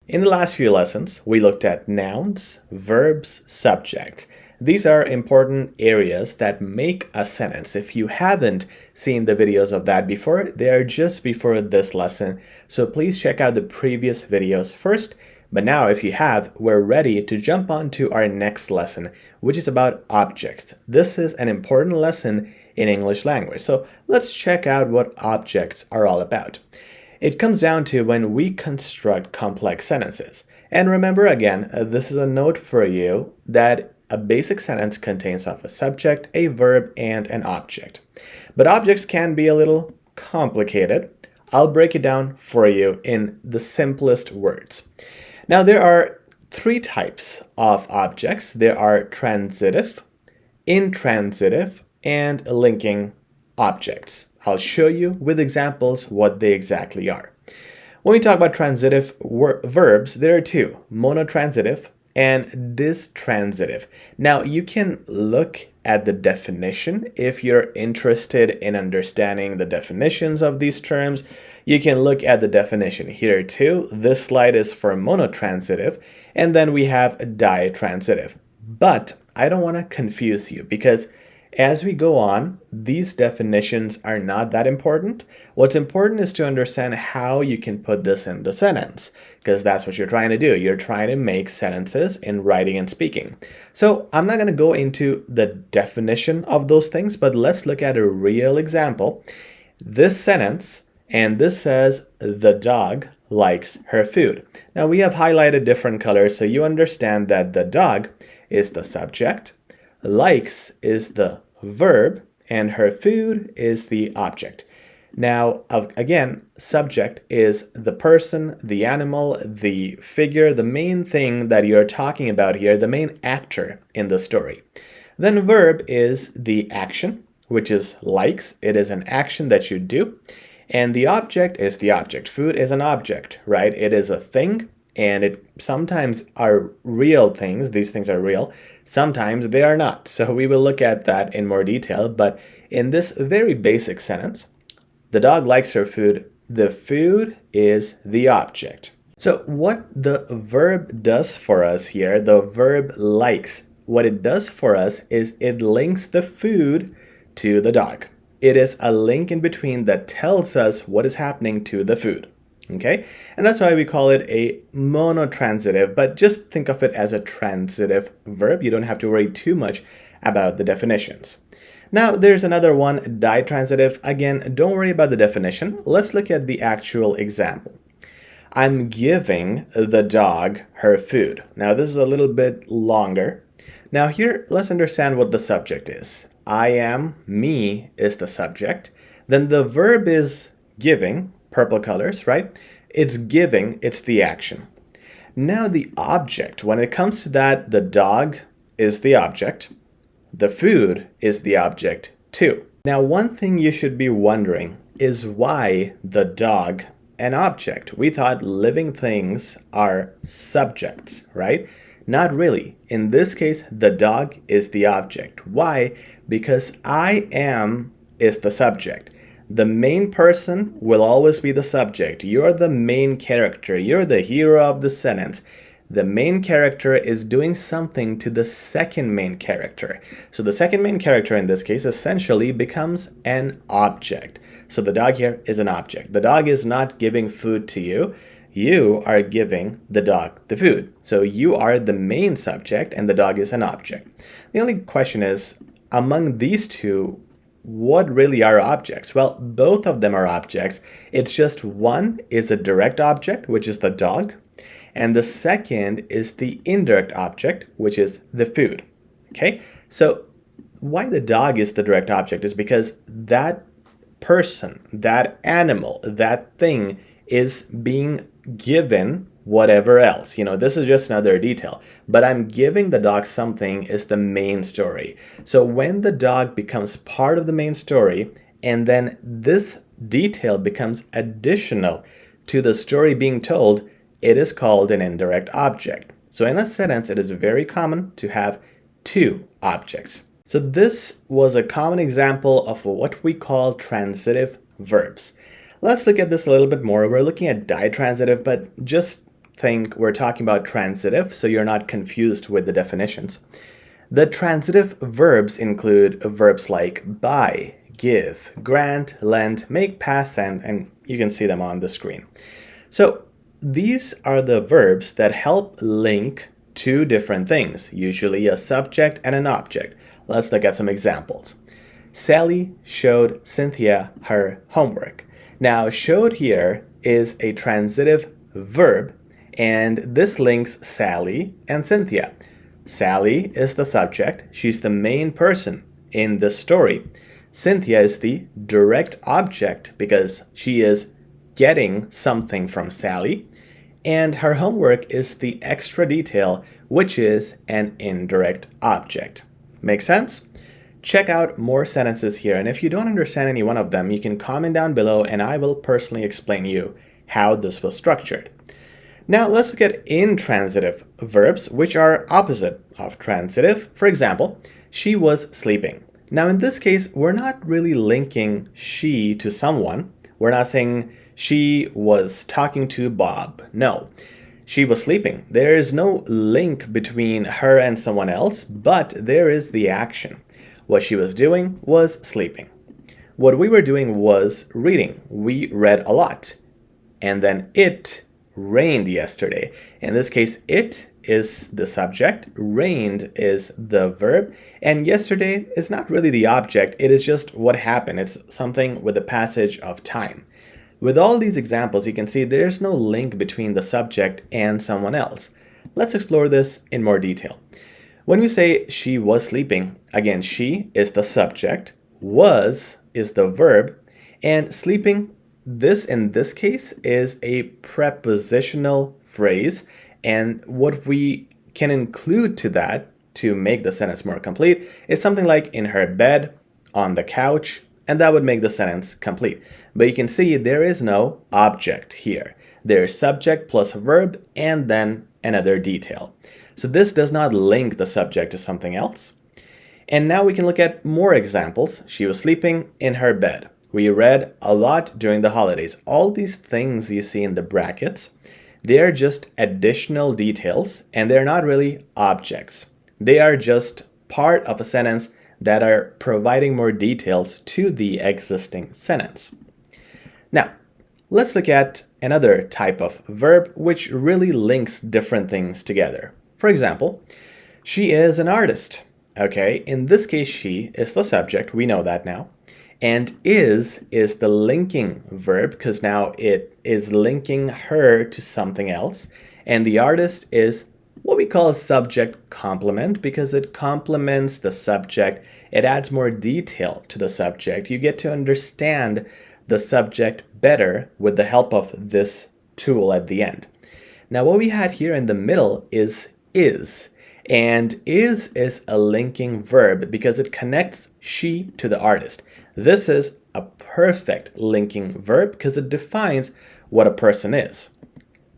In the last few lessons, we looked at nouns, verbs, subjects. These are important areas that make a sentence. If you haven't seen the videos of that before, they are just before this lesson. So please check out the previous videos first. But now if you have, we're ready to jump on to our next lesson, which is about objects. This is an important lesson in English language. So let's check out what objects are all about. It comes down to when we construct complex sentences. And remember again, this is a note for you that a basic sentence contains of a subject, a verb, and an object. But objects can be a little complicated. I'll break it down for you in the simplest words. Now there are three types of objects. There are transitive, intransitive, and linking objects. I'll show you with examples what they exactly are. When we talk about transitive verbs, there are two, monotransitive and distransitive. Now you can look at the definition if you're interested in understanding the definitions of these terms. You can look at the definition here too. This slide is for monotransitive, and then we have ditransitive. But I don't want to confuse you because as we go on, these definitions are not that important. What's important is to understand how you can put this in the sentence, because that's what you're trying to do. You're trying to make sentences in writing and speaking. So I'm not going to go into the definition of those things, but let's look at a real example. This sentence, and this says, the dog likes her food. Now we have highlighted different colors, so you understand that the dog is the subject, likes is the verb, and her food is the object. Now, again, subject is the person, the animal, the figure, the main thing that you're talking about here, the main actor in the story. Then verb is the action, which is likes. It is an action that you do. And the object is the object. Food is an object, right? It is a thing, and it sometimes are real things. These things are real. Sometimes they are not. So we will look at that in more detail. But in this very basic sentence, the dog likes her food. The food is the object. So what the verb does for us here, the verb likes, what it does for us is it links the food to the dog. It is a link in between that tells us what is happening to the food. Okay, and that's why we call it a monotransitive, but just think of it as a transitive verb. You don't have to worry too much about the definitions. Now there's another one, ditransitive. Again, don't worry about the definition. Let's look at the actual example. I'm giving the dog her food. Now this is a little bit longer. Now here, let's understand what the subject is. I am, me is the subject. Then the verb is giving, purple colors, right? It's giving, it's the action. Now the object, when it comes to that, the dog is the object. The food is the object too. Now one thing you should be wondering is why the dog an object? We thought living things are subjects, right? Not really. In this case, the dog is the object. Why? Because I am is the subject. The main person will always be the subject. You're the main character. You're the hero of the sentence. The main character is doing something to the second main character. So the second main character in this case essentially becomes an object. So the dog here is an object. The dog is not giving food to you. You are giving the dog the food. So you are the main subject and the dog is an object. The only question is, among these two, what really are objects? Well, both of them are objects. It's just one is a direct object, which is the dog, and the second is the indirect object, which is the food. Okay? So why the dog is the direct object is because that person, that animal, that thing is being given whatever else. This is just another detail, but I'm giving the dog something is the main story. So when the dog becomes part of the main story, and then this detail becomes additional to the story being told, it is called an indirect object. So in a sentence, it is very common to have two objects. So this was a common example of what we call transitive verbs. Let's look at this a little bit more. We're looking at ditransitive, but just think we're talking about transitive, so you're not confused with the definitions. The transitive verbs include verbs like buy, give, grant, lend, make, pass, and you can see them on the screen. So these are the verbs that help link two different things, usually a subject and an object. Let's look at some examples. Sally showed Cynthia her homework. Now, showed here is a transitive verb, and this links Sally and Cynthia. Sally is the subject. She's the main person in this story. Cynthia is the direct object because she is getting something from Sally. And her homework is the extra detail, which is an indirect object. Make sense? Check out more sentences here, and if you don't understand any one of them, you can comment down below and I will personally explain you how this was structured. Now let's look at intransitive verbs, which are opposite of transitive. For example, she was sleeping. Now in this case, we're not really linking she to someone. We're not saying she was talking to Bob. No, she was sleeping. There is no link between her and someone else, but there is the action. What she was doing was sleeping. What we were doing was reading. We read a lot. And then it rained yesterday. In this case, it is the subject, rained is the verb, and yesterday is not really the object, it is just what happened. It's something with the passage of time. With all these examples, you can see there's no link between the subject and someone else. Let's explore this in more detail. When we say she was sleeping, again, she is the subject, was is the verb, and sleeping, this in this case is a prepositional phrase, and what we can include to that to make the sentence more complete is something like in her bed, on the couch, and that would make the sentence complete. But you can see there is no object here. There's subject plus verb and then another detail. So this does not link the subject to something else. And now we can look at more examples. She was sleeping in her bed. We read a lot during the holidays. All these things you see in the brackets, they're just additional details and they're not really objects. They are just part of a sentence that are providing more details to the existing sentence. Now, let's look at another type of verb which really links different things together. For example, she is an artist. Okay, in this case, she is the subject. We know that now. And is the linking verb because now it is linking her to something else. And the artist is what we call a subject complement because it complements the subject. It adds more detail to the subject. You get to understand the subject better with the help of this tool at the end. Now what we had here in the middle is. And is a linking verb because it connects she to the artist. This is a perfect linking verb because it defines what a person is.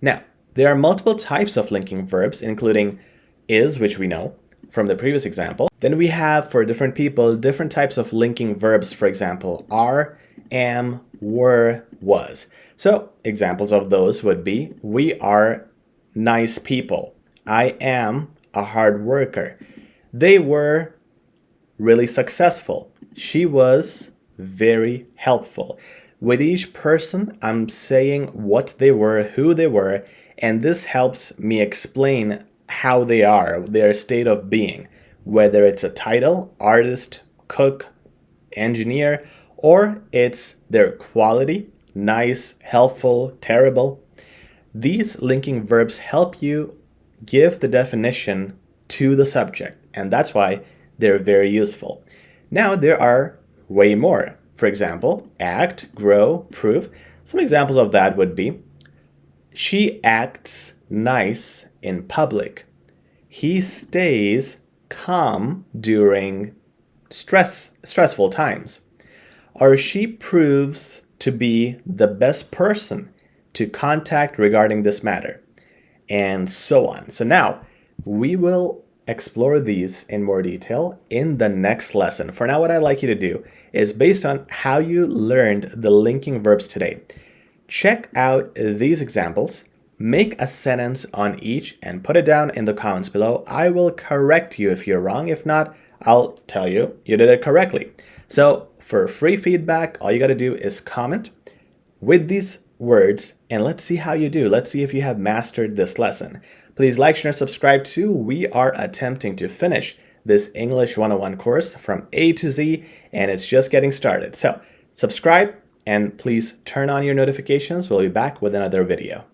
Now, there are multiple types of linking verbs, including is, which we know from the previous example. Then we have, for different people, different types of linking verbs, for example, are, am, were, was. So, examples of those would be, we are nice people. I am a hard worker. They were really successful. She was very helpful. With each person, I'm saying what they were, who they were, and this helps me explain how they are, their state of being, whether it's a title, artist, cook, engineer, or it's their quality, nice, helpful, terrible. These linking verbs help you give the definition to the subject, and that's why they're very useful. Now there are way more. For example, act, grow, prove. Some examples of that would be, she acts nice in public. He stays calm during stressful times. Or she proves to be the best person to contact regarding this matter, and so on. So now we will explore these in more detail in the next lesson. For now, what I'd like you to do is, based on how you learned the linking verbs today, check out these examples, make a sentence on each and put it down in the comments below. I will correct you if you're wrong. If not, I'll tell you you did it correctly. So for free feedback, all you got to do is comment with these words and let's see how you do. Let's see if you have mastered this lesson. Please like, share, and subscribe too. We are attempting to finish this English 101 course from A to Z, and it's just getting started. So subscribe and please turn on your notifications. We'll be back with another video.